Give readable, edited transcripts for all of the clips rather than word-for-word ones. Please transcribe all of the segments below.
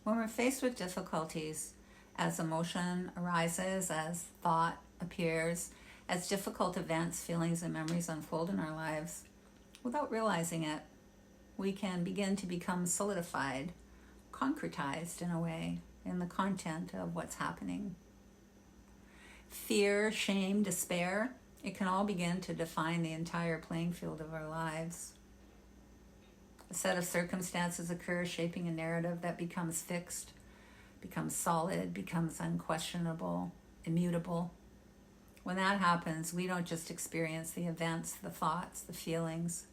When we're faced with difficulties, as emotion arises, as thought appears, as difficult events, feelings, and memories unfold in our lives, without realizing it, we can begin to become solidified, concretized in a way, in the content of what's happening. Fear, shame, despair, it can all begin to define the entire playing field of our lives. A set of circumstances occur, shaping a narrative that becomes fixed, becomes solid, becomes unquestionable, immutable. When that happens, we don't just experience the events, the thoughts, the feelings,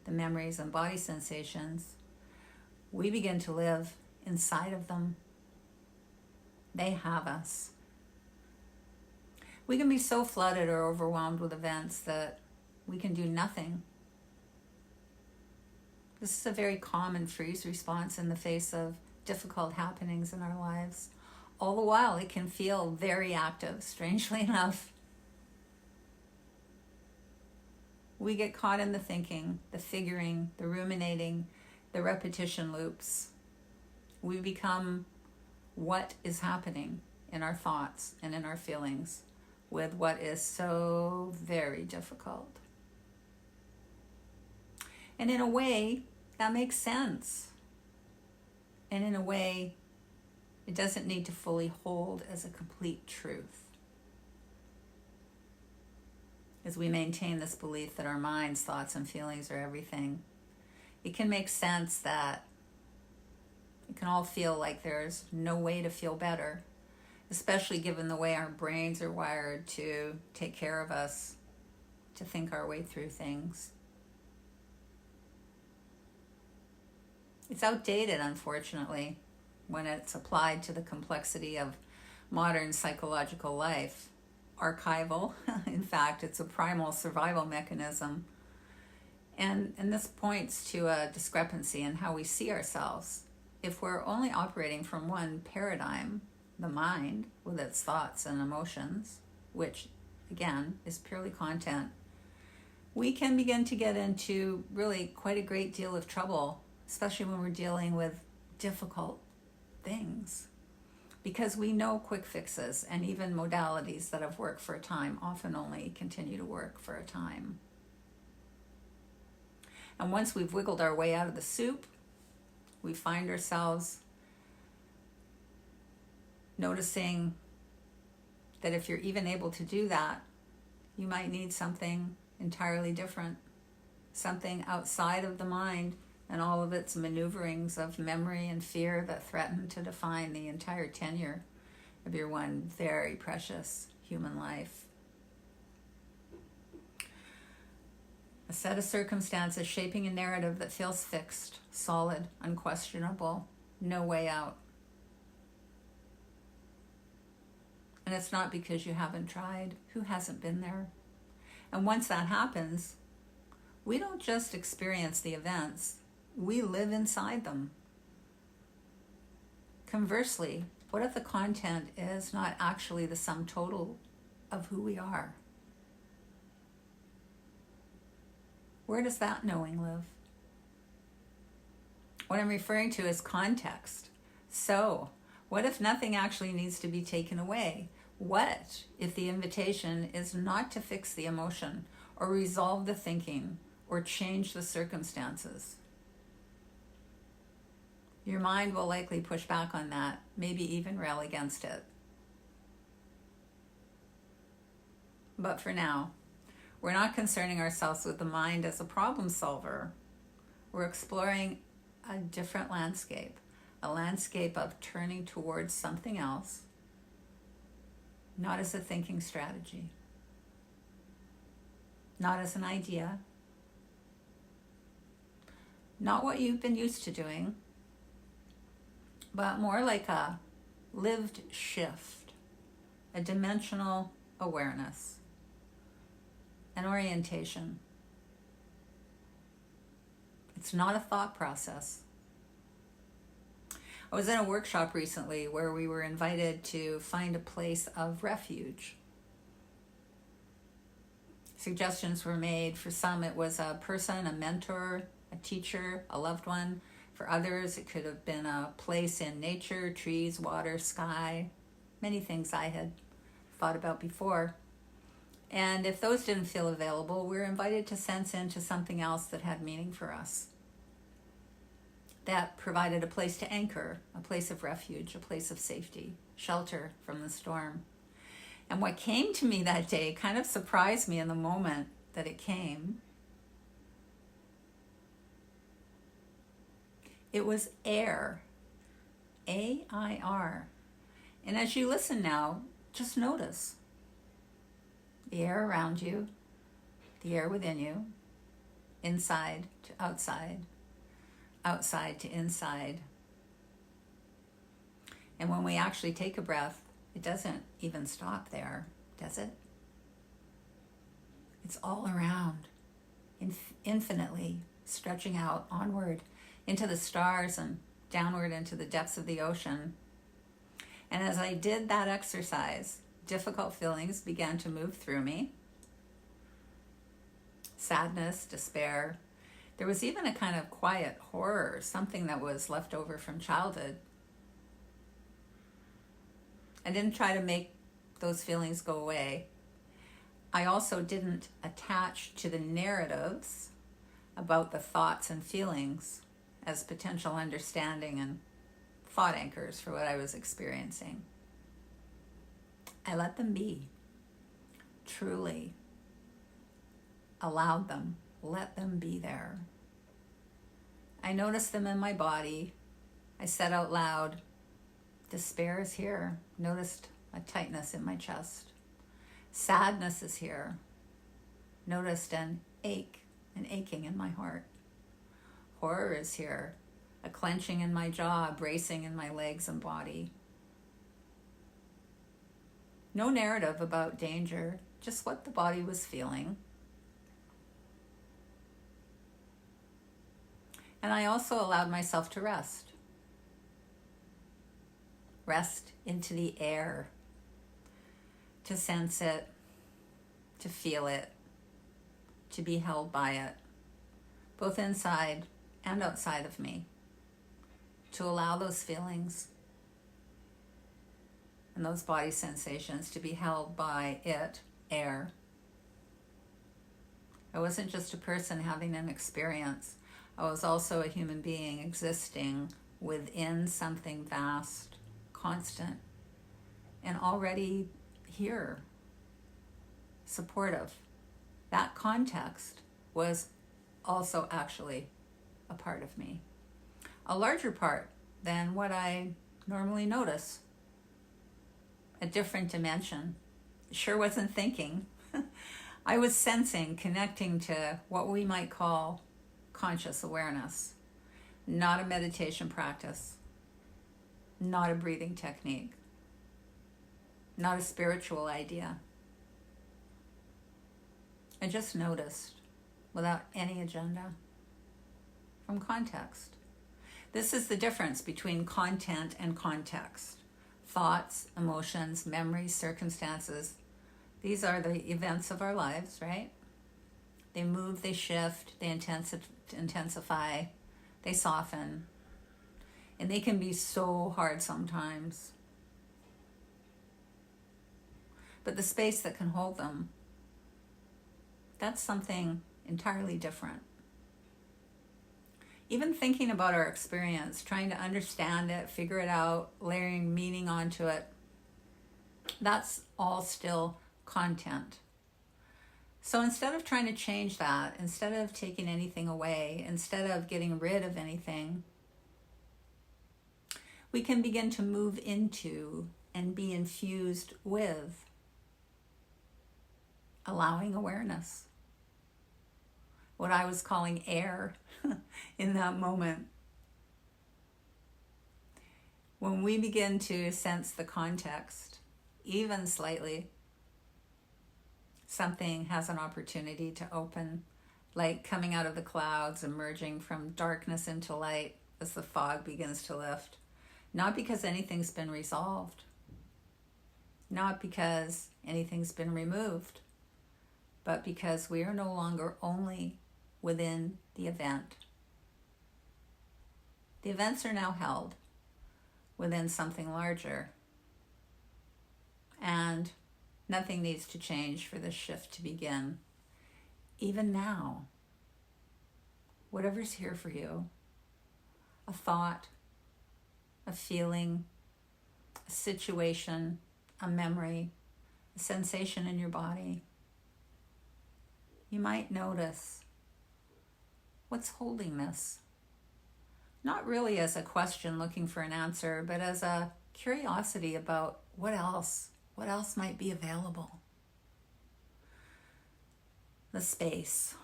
the memories, and body sensations. We begin to live inside of them. They have us. We can be so flooded or overwhelmed with events that we can do nothing. This is a very common freeze response in the face of difficult happenings in our lives. All the while, it can feel very active, strangely enough. We get caught in the thinking, the figuring, the ruminating, the repetition loops. We become what is happening in our thoughts and in our feelings with what is so very difficult. And in a way, that makes sense. And in a way, it doesn't need to fully hold as a complete truth. As we maintain this belief that our minds, thoughts, and feelings are everything, it can make sense that it can all feel like there's no way to feel better, especially given the way our brains are wired to take care of us, to think our way through things. It's outdated, unfortunately, when it's applied to the complexity of modern psychological life. Archival, in fact, it's a primal survival mechanism. And this points to a discrepancy in how we see ourselves. If we're only operating from one paradigm, the mind, with its thoughts and emotions, which, again, is purely content, we can begin to get into really quite a great deal of trouble, especially when we're dealing with difficult things. Because we know quick fixes and even modalities that have worked for a time often only continue to work for a time. And once we've wiggled our way out of the soup, we find ourselves noticing that if you're even able to do that, you might need something entirely different, something outside of the mind and all of its maneuverings of memory and fear that threaten to define the entire tenure of your one very precious human life. A set of circumstances shaping a narrative that feels fixed, solid, unquestionable, no way out. And it's not because you haven't tried. Who hasn't been there? And once that happens, we don't just experience the events, we live inside them. Conversely, what if the content is not actually the sum total of who we are? Where does that knowing live? What I'm referring to is context. So, what if nothing actually needs to be taken away? What if the invitation is not to fix the emotion or resolve the thinking or change the circumstances? Your mind will likely push back on that, maybe even rail against it. But for now, we're not concerning ourselves with the mind as a problem solver. We're exploring a different landscape, a landscape of turning towards something else, not as a thinking strategy, not as an idea, not what you've been used to doing, but more like a lived shift, a dimensional awareness, an orientation. It's not a thought process. I was in a workshop recently where we were invited to find a place of refuge. Suggestions were made. For some, it was a person, a mentor, a teacher, a loved one. For others, it could have been a place in nature, trees, water, sky, many things I had thought about before. And if those didn't feel available, we're invited to sense into something else that had meaning for us, that provided a place to anchor, a place of refuge, a place of safety, shelter from the storm. And what came to me that day kind of surprised me in the moment that it came. It was air, A-I-R. And as you listen now, just notice the air around you, the air within you, inside to outside, outside to inside. And when we actually take a breath, it doesn't even stop there, does it? It's all around, infinitely stretching out onward into the stars and downward into the depths of the ocean. And as I did that exercise, difficult feelings began to move through me. Sadness, despair. There was even a kind of quiet horror, something that was left over from childhood. I didn't try to make those feelings go away. I also didn't attach to the narratives about the thoughts and feelings as potential understanding and thought anchors for what I was experiencing. I let them be. Truly allowed them, let them be there. I noticed them in my body. I said out loud, despair is here. Noticed a tightness in my chest. Sadness is here. Noticed an aching in my heart. Horror is here. A clenching in my jaw, a bracing in my legs and body. No narrative about danger, just what the body was feeling. And I also allowed myself to rest. Rest into the air, to sense it, to feel it, to be held by it, both inside and outside of me, to allow those feelings and those body sensations to be held by it, air. I wasn't just a person having an experience. I was also a human being existing within something vast, constant, and already here, supportive. That context was also actually a part of me. A larger part than what I normally notice. A different dimension. Sure wasn't thinking. I was sensing, connecting to what we might call conscious awareness. Not a meditation practice. Not a breathing technique. Not a spiritual idea. I just noticed without any agenda. From context. This is the difference between content and context. Thoughts, emotions, memories, circumstances. These are the events of our lives, right? They move, they shift, they intensify, they soften. And they can be so hard sometimes. But the space that can hold them, that's something entirely different. Even thinking about our experience, trying to understand it, figure it out, layering meaning onto it, that's all still content. So instead of trying to change that, instead of taking anything away, instead of getting rid of anything, we can begin to move into and be infused with allowing awareness. What I was calling air in that moment. When we begin to sense the context, even slightly, something has an opportunity to open, like coming out of the clouds, emerging from darkness into light as the fog begins to lift. Not because anything's been resolved, not because anything's been removed, but because we are no longer only within the event. The events are now held within something larger, and nothing needs to change for this shift to begin. Even now, whatever's here for you, a thought, a feeling, a situation, a memory, a sensation in your body, you might notice, what's holding this? Not really as a question looking for an answer, but as a curiosity about what else might be available. The space,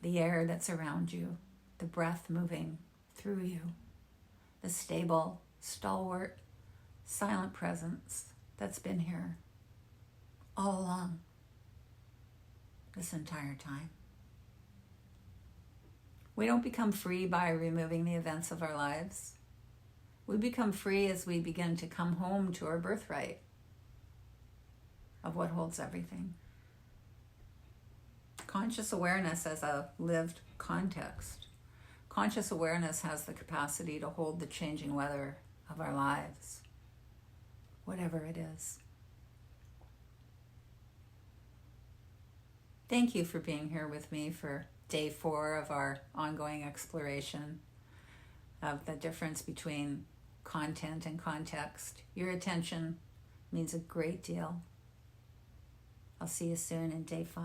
the air that's around you, the breath moving through you, the stable, stalwart, silent presence that's been here all along this entire time. We don't become free by removing the events of our lives. We become free as we begin to come home to our birthright of what holds everything. Conscious awareness as a lived context. Conscious awareness has the capacity to hold the changing weather of our lives, whatever it is. Thank you for being here with me for day 4 of our ongoing exploration of the difference between content and context. Your attention means a great deal. I'll see you soon in day 5.